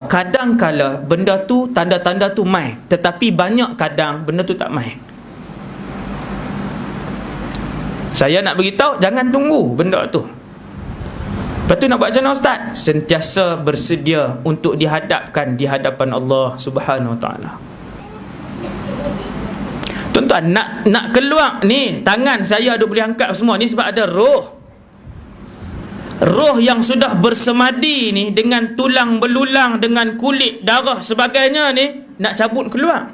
Kadang-kala benda tu, tanda-tanda tu mai, tetapi banyak kadang benda tu tak mai. Saya nak beritahu, jangan tunggu benda tu. Lepas tu nak buat macam mana Ustaz? Sentiasa bersedia untuk dihadapkan di hadapan Allah Subhanahu Wa Taala. Tuan-tuan, nak keluar ni, tangan saya duk boleh angkat semua ni sebab ada roh. Roh yang sudah bersemadi ni dengan tulang belulang, dengan kulit, darah sebagainya ni, nak cabut keluar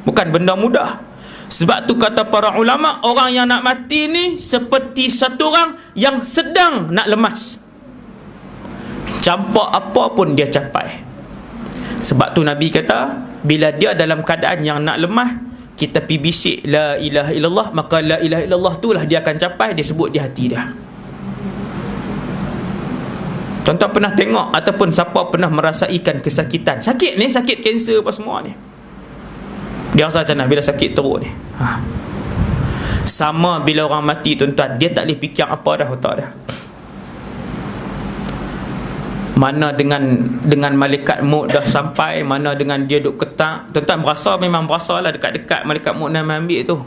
bukan benda mudah. Sebab tu kata para ulama, orang yang nak mati ni seperti satu orang yang sedang nak lemas. Campak apa pun dia capai. Sebab tu Nabi kata, bila dia dalam keadaan yang nak lemah, kita pergi bisik la ilaha illallah, maka la ilaha illallah tu lah dia akan capai. Dia sebut di hati dia. Tuan-tuan pernah tengok ataupun siapa pernah merasaikan kesakitan? Sakit ni, sakit kanser apa semua ni, dia rasa macam mana bila sakit teruk ni? Sama bila orang mati tuan-tuan, dia tak boleh fikir apa dah otak dah. Mana dengan malaikat maut dah sampai, mana dengan dia duk ketak. Tuan-tuan berasa, memang berasa lah dekat-dekat malaikat maut nak ambil tu.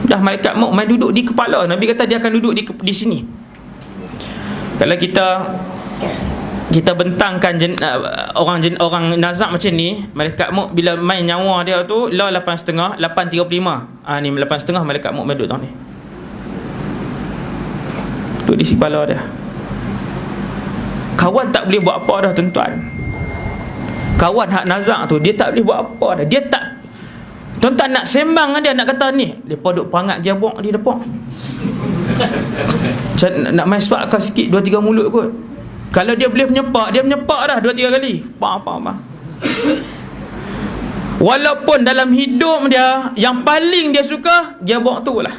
Dah malaikat maut main duduk di kepala. Nabi kata dia akan duduk di sini. Kalau kita bentangkan orang nazak macam ni, malaikat maut bila main nyawa dia tu lah 8.30, 8.35. Ni 8.30 malaikat maut main duduk ni. Duduk di kepala dia. Kawan tak boleh buat apa dah tuan-tuan. Kawan hak nazak tu, dia tak boleh buat apa dah. Dia tak, tuan-tuan nak sembang dengan dia, nak kata ni, depa duk perangat dia buang di depan. Macam nak main suatkan sikit 2-3 mulut kot. Kalau dia boleh menyepak, dia menyepak dah 2-3 kali. Apa. Walaupun dalam hidup dia, yang paling dia suka, dia buat tu lah.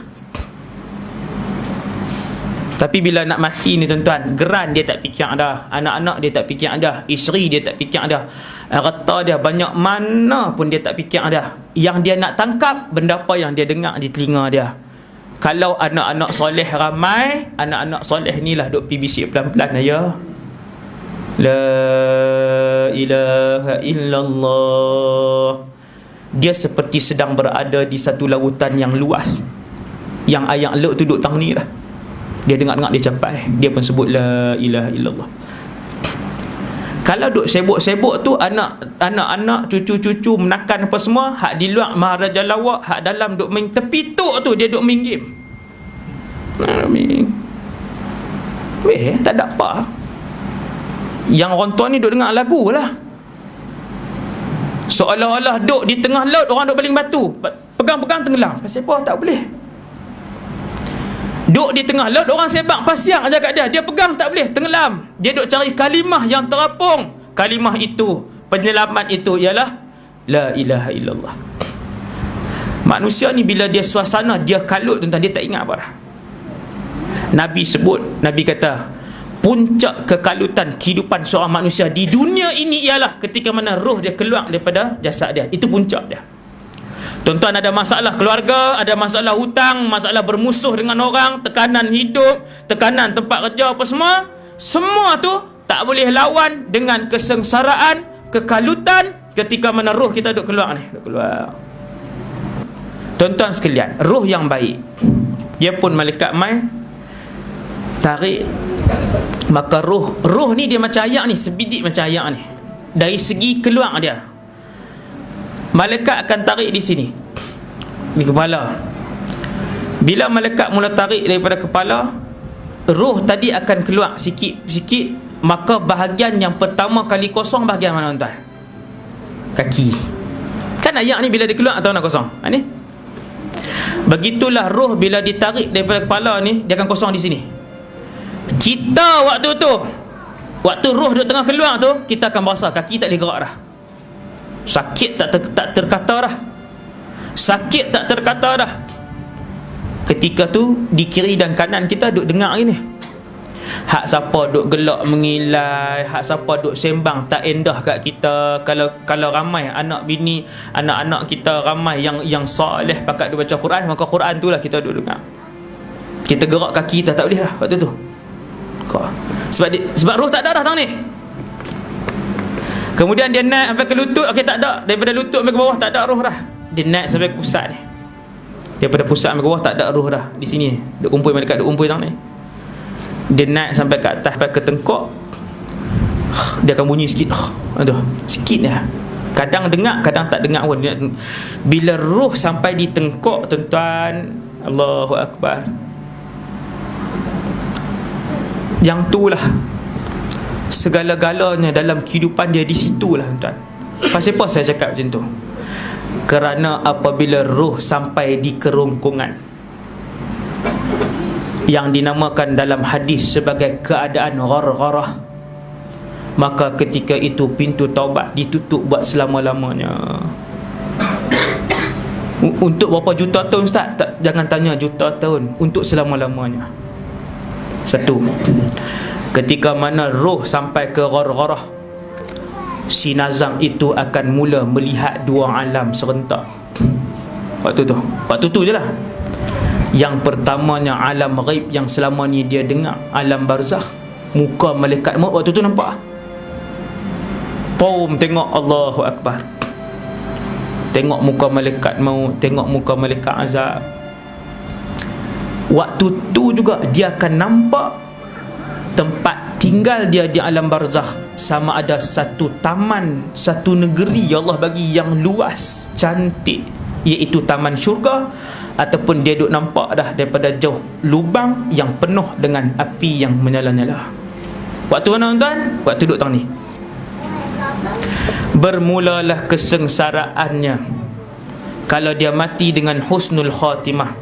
Tapi bila nak mati ni tuan-tuan, geran dia tak fikir dah, anak-anak dia tak fikir dah, isteri dia tak fikir dah, harta dia banyak mana pun dia tak fikir dah. Yang dia nak tangkap, benda apa yang dia dengar di telinga dia. Kalau anak-anak soleh ramai, anak-anak soleh ni lah duk pergi bisik pelan-pelan ya. La ilaha illallah. Dia seperti sedang berada di satu lautan yang luas, yang air laut tu duk tang ni lah. Dia dengar-dengar dia capai, dia pun sebut la ilaha illallah. Kalau duk sibuk-sibuk tu, anak-anak, cucu-cucu menakan apa semua, hak di luar maharaja lawak, hak dalam duk main tepi tok tu, dia duk main game. Tak ada apa. Yang orang tua ni duk dengar lagu lah. Seolah-olah duk di tengah laut, orang duk baling batu, pegang-pegang tenggelam. Pasal apa? Tak boleh. Duk di tengah laut, orang sebab pasiang aja kat dia, dia pegang tak boleh, tenggelam. Dia duk cari kalimah yang terapung. Kalimah itu, penyelamat itu ialah la ilaha illallah. Manusia ni bila dia suasana dia kalut tuan-tuan, dia tak ingat apa dah. Nabi sebut, Nabi kata, puncak kekalutan kehidupan seorang manusia di dunia ini ialah ketika mana roh dia keluar daripada jasad dia. Itu puncak dia. Tuan-tuan ada masalah keluarga, ada masalah hutang, masalah bermusuh dengan orang, tekanan hidup, tekanan tempat kerja apa semua, semua tu tak boleh lawan dengan kesengsaraan, kekalutan ketika mana roh kita duk keluar ni, duk keluar. Tuan-tuan sekalian, roh yang baik, dia pun malaikat mai tarik, maka roh ni dia macam ayak ni, sebidik macam ayak ni. Dari segi keluar dia, malaikat akan tarik di sini, di kepala. Bila malaikat mula tarik daripada kepala, roh tadi akan keluar sikit-sikit. Maka bahagian yang pertama kali kosong bahagian mana tuan? Kaki. Kan ayak ni bila dia keluar atau nak kosong? Ni. Begitulah roh bila ditarik daripada kepala ni, dia akan kosong di sini. Kita waktu roh duk tengah keluar tu, kita akan berasa kaki tak boleh gerak dah. Sakit tak terkata dah. Sakit tak terkata dah. Ketika tu di kiri dan kanan kita duk dengar ni. Hak siapa duk gelak mengilai, hak siapa duk sembang tak endah kat kita. Kalau ramai anak bini, anak-anak kita ramai yang soleh pakat duk baca Quran, maka Quran tu lah kita duk dengar. Kita gerak kaki kita tak boleh lah waktu tu. Sebab roh tak ada dah tang ni. Kemudian dia naik sampai ke lutut, okey tak ada. Daripada lutut sampai ke bawah tak ada roh dah. Dia naik sampai ke pusat ni. Daripada pusat sampai ke bawah tak ada roh dah. Di sini duk kumpul malaikat, duk kumpul tang ni. Dia naik sampai ke atas, sampai ke tengkok. Dia akan bunyi sikit. Aduh, sikit dah. Kadang dengar, kadang tak dengar pun. Bila roh sampai di tengkok, tuan-tuan, Allahu Akbar, yang itulah segala-galanya dalam kehidupan dia, di situlah, tuan. Pasal apa saya cakap macam tu? Kerana apabila roh sampai di kerongkongan yang dinamakan dalam hadis sebagai keadaan ghargharah, maka ketika itu pintu taubat ditutup buat selama-lamanya. Untuk berapa juta tahun, Ustaz? Tak, jangan tanya juta tahun. Untuk selama-lamanya. Satu, ketika mana roh sampai ke ghargharah, si nazam itu akan mula melihat dua alam serentak. Waktu tu je lah. Yang pertamanya alam ghaib yang selama ni dia dengar, alam barzakh. Muka malaikat maut waktu tu nampak. Pom, tengok, Allahu Akbar. Tengok muka malaikat maut, tengok muka malaikat azab. Waktu tu juga dia akan nampak tempat tinggal dia di alam barzakh, sama ada satu taman, satu negeri Allah bagi yang luas, cantik, iaitu taman syurga, ataupun dia duk nampak dah daripada jauh lubang yang penuh dengan api yang menyala-nyala. Waktu mana, tuan? Waktu duk tang ni. Bermulalah kesengsaraannya. Kalau dia mati dengan husnul khatimah,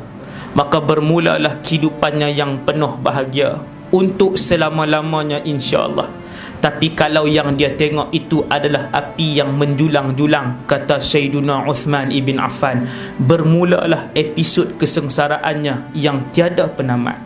maka bermulalah kehidupannya yang penuh bahagia untuk selama-lamanya, insya-Allah. Tapi kalau yang dia tengok itu adalah api yang menjulang-julang, kata Sayyiduna Uthman ibn Affan, bermulalah episod kesengsaraannya yang tiada penamat.